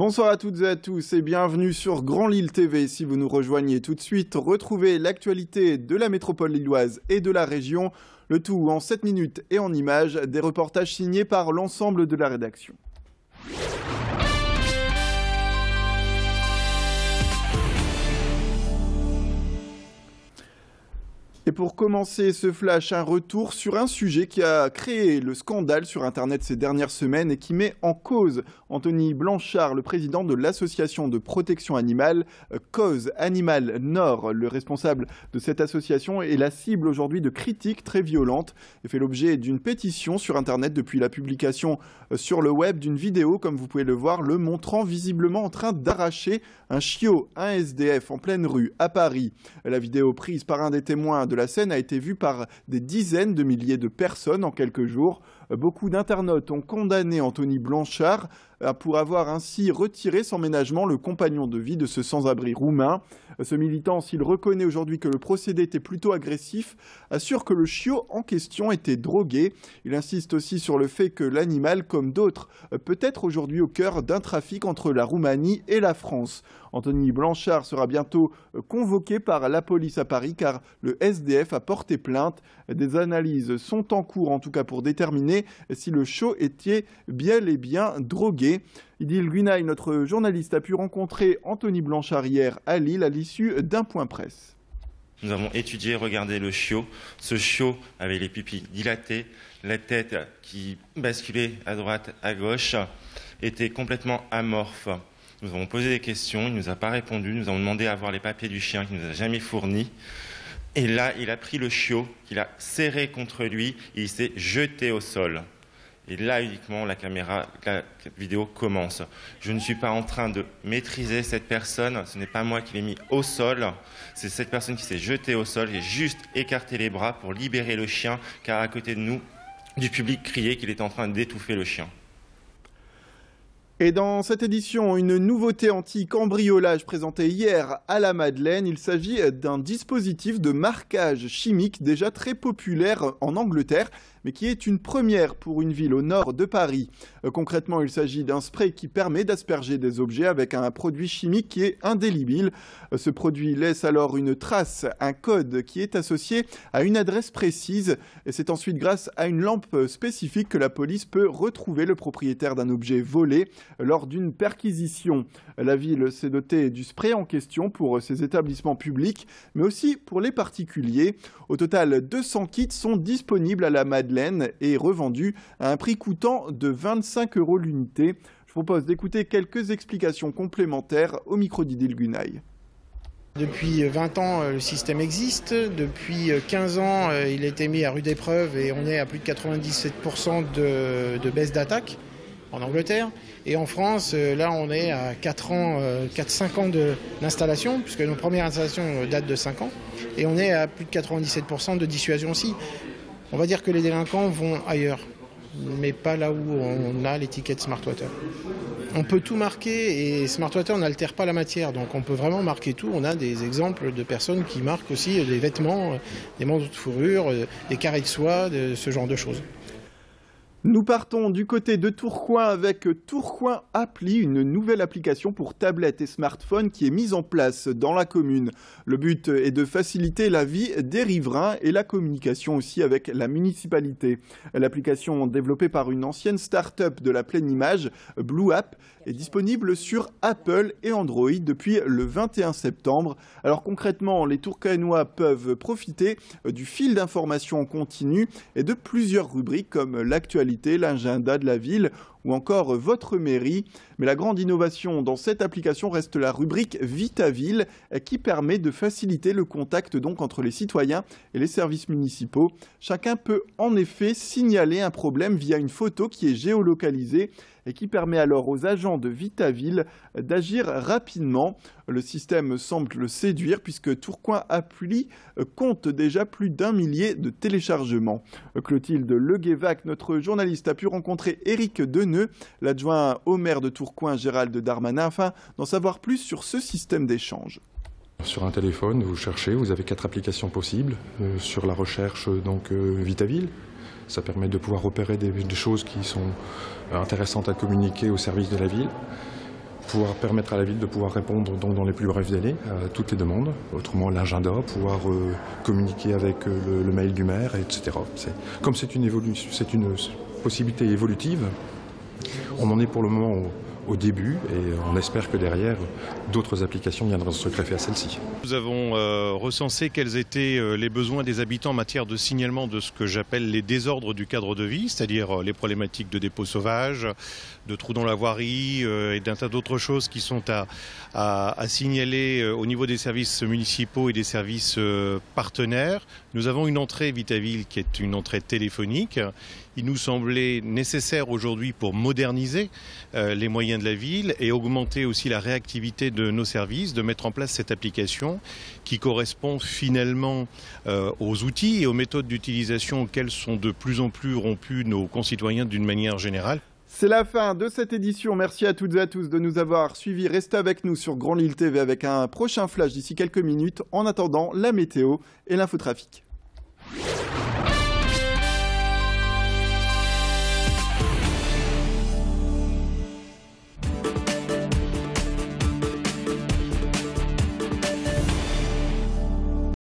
Bonsoir à toutes et à tous et bienvenue sur Grand Lille TV. Si vous nous rejoignez tout de suite, retrouvez l'actualité de la métropole lilloise et de la région. Le tout en 7 minutes et en images, des reportages signés par l'ensemble de la rédaction. Et pour commencer ce flash, un retour sur un sujet qui a créé le scandale sur Internet ces dernières semaines et qui met en cause Anthony Blanchard, le président de l'association de protection animale Cause Animal Nord. Le responsable de cette association est la cible aujourd'hui de critiques très violentes et fait l'objet d'une pétition sur Internet depuis la publication sur le web d'une vidéo, comme vous pouvez le voir, le montrant visiblement en train d'arracher un chiot, un SDF en pleine rue à Paris. La vidéo prise par un des témoins de la scène a été vue par des dizaines de milliers de personnes en quelques jours. Beaucoup d'internautes ont condamné Anthony Blanchard pour avoir ainsi retiré sans ménagement le compagnon de vie de ce sans-abri roumain. Ce militant, s'il reconnaît aujourd'hui que le procédé était plutôt agressif, assure que le chiot en question était drogué. Il insiste aussi sur le fait que l'animal, comme d'autres, peut être aujourd'hui au cœur d'un trafic entre la Roumanie et la France. Anthony Blanchard sera bientôt convoqué par la police à Paris car le SDF a porté plainte. Des analyses sont en cours en tout cas pour déterminer si le chiot était bel et bien drogué. Idil Guinaï, notre journaliste, a pu rencontrer Anthony Blanchard hier à Lille à l'issue d'un point presse. Nous avons étudié, regardé le chiot. Ce chiot avait les pupilles dilatées, la tête qui basculait à droite, à gauche, était complètement amorphe. Nous avons posé des questions, il ne nous a pas répondu. Nous avons demandé à voir les papiers du chien qu'il ne nous a jamais fournis. Et là, il a pris le chiot, qu'il a serré contre lui et il s'est jeté au sol. Et là, uniquement, la vidéo commence. Je ne suis pas en train de maîtriser cette personne. Ce n'est pas moi qui l'ai mis au sol. C'est cette personne qui s'est jetée au sol. J'ai juste écarté les bras pour libérer le chien, car à côté de nous, du public criait qu'il était en train d'étouffer le chien. Et dans cette édition, une nouveauté anti-cambriolage présentée hier à la Madeleine. Il s'agit d'un dispositif de marquage chimique déjà très populaire en Angleterre, mais qui est une première pour une ville au nord de Paris. Concrètement, il s'agit d'un spray qui permet d'asperger des objets avec un produit chimique qui est indélébile. Ce produit laisse alors une trace, un code qui est associé à une adresse précise. Et c'est ensuite grâce à une lampe spécifique que la police peut retrouver le propriétaire d'un objet volé lors d'une perquisition. La ville s'est dotée du spray en question pour ses établissements publics, mais aussi pour les particuliers. Au total, 200 kits sont disponibles à la Madeleine et revendus à un prix coûtant de 25 € l'unité. Je vous propose d'écouter quelques explications complémentaires au micro d'Idil Guinaï. Depuis 20 ans, le système existe. Depuis 15 ans, il a été mis à rude épreuve et on est à plus de 97% de baisse d'attaque en Angleterre. Et en France, là, on est à 4-5 ans d'installation, puisque nos premières installations datent de 5 ans. Et on est à plus de 97% de dissuasion aussi. On va dire que les délinquants vont ailleurs, mais pas là où on a l'étiquette Smart Water. On peut tout marquer et Smart Water n'altère pas la matière, donc on peut vraiment marquer tout. On a des exemples de personnes qui marquent aussi des vêtements, des manteaux de fourrure, des carrés de soie, ce genre de choses. Nous partons du côté de Tourcoing avec Tourcoing Appli, une nouvelle application pour tablettes et smartphones qui est mise en place dans la commune. Le but est de faciliter la vie des riverains et la communication aussi avec la municipalité. L'application développée par une ancienne start-up de la Pleine Image, Blue App, est disponible sur Apple et Android depuis le 21 septembre. Alors concrètement, les Tourcoingnois peuvent profiter du fil d'information en continu et de plusieurs rubriques comme l'actualité, l'agenda de la ville ou encore votre mairie. Mais la grande innovation dans cette application reste la rubrique Vitaville qui permet de faciliter le contact donc entre les citoyens et les services municipaux. Chacun peut en effet signaler un problème via une photo qui est géolocalisée et qui permet alors aux agents de Vitaville d'agir rapidement. Le système semble le séduire puisque Tourcoing Appli compte déjà plus d'1 millier de téléchargements. Clotilde Leguévac, notre journaliste, a pu rencontrer Éric Deneux, l'adjoint au maire de Tourcoing Gérald Darmanin, afin d'en savoir plus sur ce système d'échange. Sur un téléphone, vous cherchez, vous avez 4 applications possibles. Sur la recherche, Vitaville. Ça permet de pouvoir repérer des choses qui sont intéressantes à communiquer au service de la ville. pouvoir permettre à la ville de pouvoir répondre donc dans les plus brefs délais à toutes les demandes, autrement l'agenda, pouvoir communiquer avec le mail du maire, etc. Comme c'est une possibilité évolutive, on en est pour le moment au début et on espère que derrière, d'autres applications viendront se greffer à celle-ci. Nous avons recensé quels étaient les besoins des habitants en matière de signalement de ce que j'appelle les désordres du cadre de vie, c'est-à-dire les problématiques de dépôts sauvages, de trous dans la voirie et d'un tas d'autres choses qui sont à signaler au niveau des services municipaux et des services partenaires. Nous avons une entrée Vitaville qui est une entrée téléphonique. Il nous semblait nécessaire aujourd'hui pour moderniser les moyens de la ville et augmenter aussi la réactivité de nos services, de mettre en place cette application qui correspond finalement aux outils et aux méthodes d'utilisation auxquelles sont de plus en plus rompus nos concitoyens d'une manière générale. C'est la fin de cette édition. Merci à toutes et à tous de nous avoir suivis. Restez avec nous sur Grand Lille TV avec un prochain flash d'ici quelques minutes. En attendant, la météo et l'infotrafic.